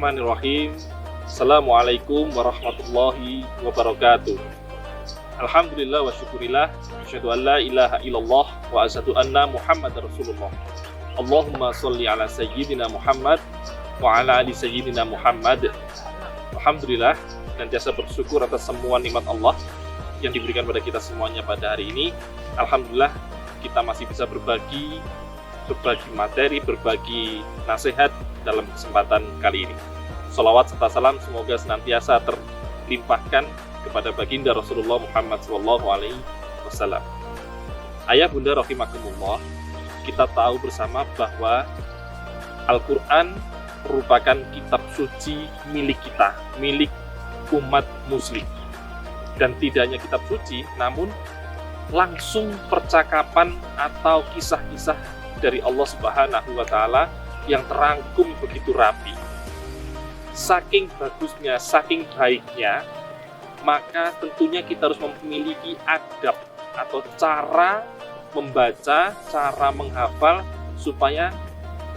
Bismillahirrahmanirrahim. Assalamualaikum warahmatullahi wabarakatuh. Alhamdulillah wa syukurillah, asyhadu an la ilaha illallah wa asyhadu anna Muhammadar Rasulullah. Allahumma sholli ala sayyidina Muhammad wa ala ali sayyidina Muhammad. Alhamdulillah, senantiasa bersyukur atas semua nikmat Allah yang diberikan pada kita semuanya pada hari ini. Alhamdulillah, kita masih bisa berbagi materi, berbagi nasihat dalam kesempatan kali ini. Sholawat serta salam semoga senantiasa terlimpahkan kepada baginda Rasulullah Muhammad SAW. Ayah bunda rahimakumullah, kita tahu bersama bahwa Al-Quran merupakan kitab suci milik kita, milik umat muslim. Dan tidak hanya kitab suci, namun langsung percakapan atau kisah-kisah dari Allah Subhanahu wa Ta'ala yang terangkum begitu rapi. Saking bagusnya, saking baiknya, maka tentunya kita harus memiliki adab atau cara membaca, cara menghafal supaya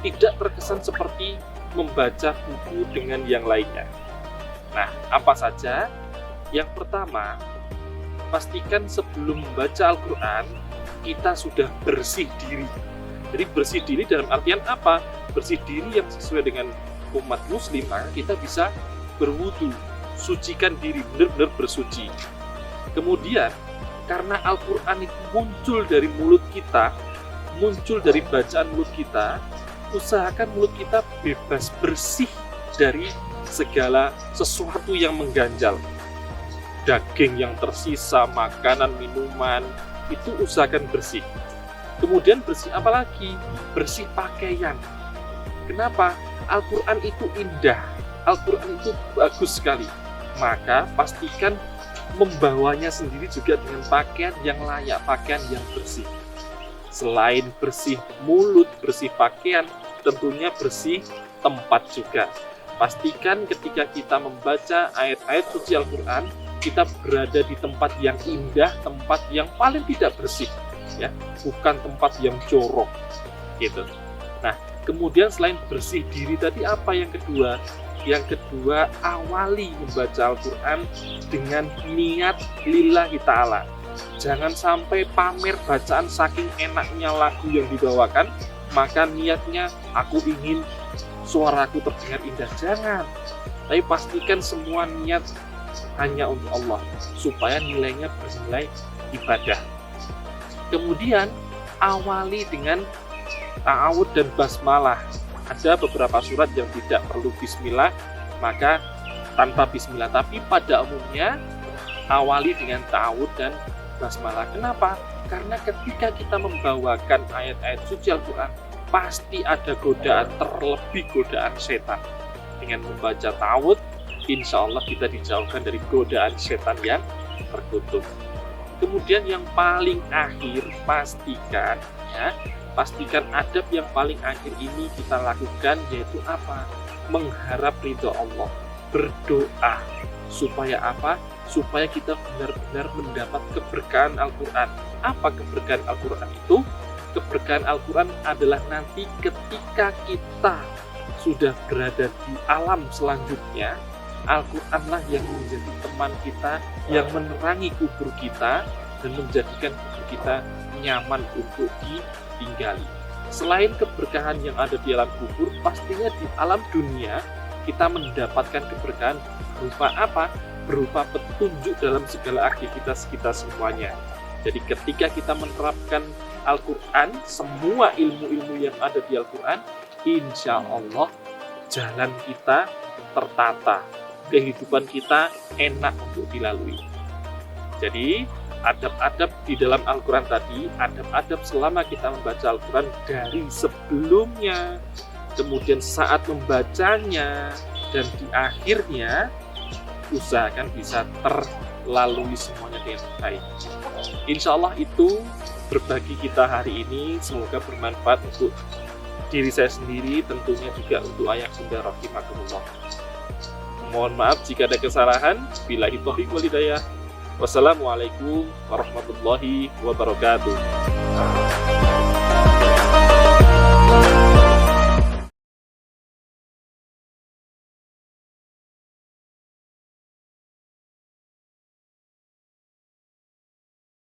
tidak terkesan seperti membaca buku dengan yang lainnya. Nah, apa saja? Yang pertama, pastikan sebelum membaca Al-Quran kita sudah bersih diri. Jadi bersih diri dalam artian apa? Bersih diri yang sesuai dengan umat muslim, maka kita bisa berwudu, sucikan diri, benar-benar bersuci. Kemudian, karena Al-Quran itu muncul dari mulut kita, muncul dari bacaan mulut kita, usahakan mulut kita bebas, bersih dari segala sesuatu yang mengganjal. Daging yang tersisa, makanan, minuman, itu usahakan bersih. Kemudian bersih apa lagi? Bersih pakaian. Kenapa? Al-Quran itu indah, Al-Quran itu bagus sekali. Maka pastikan membawanya sendiri juga dengan pakaian yang layak, pakaian yang bersih. Selain bersih mulut, bersih pakaian, tentunya bersih tempat juga. Pastikan ketika kita membaca ayat-ayat suci Al-Quran, kita berada di tempat yang indah, tempat yang paling tidak bersih, ya, bukan tempat yang jorok, gitu. Nah, kemudian selain bersih diri tadi, apa yang kedua? Yang kedua, awali membaca Al-Quran dengan niat lillahi ta'ala. Jangan sampai pamer bacaan saking enaknya lagu yang dibawakan, maka niatnya aku ingin suaraku terdengar indah. Jangan. Tapi pastikan semua niat hanya untuk Allah, supaya nilainya bernilai ibadah. Kemudian, awali dengan ta'awud dan basmalah. Ada beberapa surat yang tidak perlu bismillah, maka tanpa bismillah. Tapi pada umumnya, awali dengan ta'awud dan basmalah. Kenapa? Karena ketika kita membawakan ayat-ayat suci Al-Quran, pasti ada godaan, terlebih godaan setan. Dengan membaca ta'awud, insya Allah kita dijauhkan dari godaan setan yang terkutuk. Kemudian yang paling akhir, pastikan adab yang paling akhir ini kita lakukan, yaitu apa? Mengharap ridho Allah, berdoa. Supaya apa? Supaya kita benar-benar mendapat keberkahan Al-Quran. Apa keberkahan Al-Quran itu? Keberkahan Al-Quran adalah nanti ketika kita sudah berada di alam selanjutnya, Al-Quranlah yang menjadi teman kita, yang menerangi kubur kita, dan menjadikan kubur kita nyaman untuk ditinggali. Selain keberkahan yang ada di alam kubur, pastinya di alam dunia kita mendapatkan keberkahan berupa apa? Berupa petunjuk dalam segala aktivitas kita semuanya. Jadi ketika kita menerapkan Al-Quran, semua ilmu-ilmu yang ada di Al-Quran, insya Allah jalan kita tertata, kehidupan kita enak untuk dilalui. Jadi adab-adab di dalam Al-Quran tadi, adab-adab selama kita membaca Al-Quran dari sebelumnya, kemudian saat membacanya, dan di akhirnya, usahakan bisa terlalui semuanya dengan baik. Insya Allah itu berbagi kita hari ini, semoga bermanfaat untuk diri saya sendiri, tentunya juga untuk ayah bunda rahimakumullah. Mohon maaf jika ada kesalahan. Billahi taufiq wal hidayah. Wassalamualaikum warahmatullahi wabarakatuh.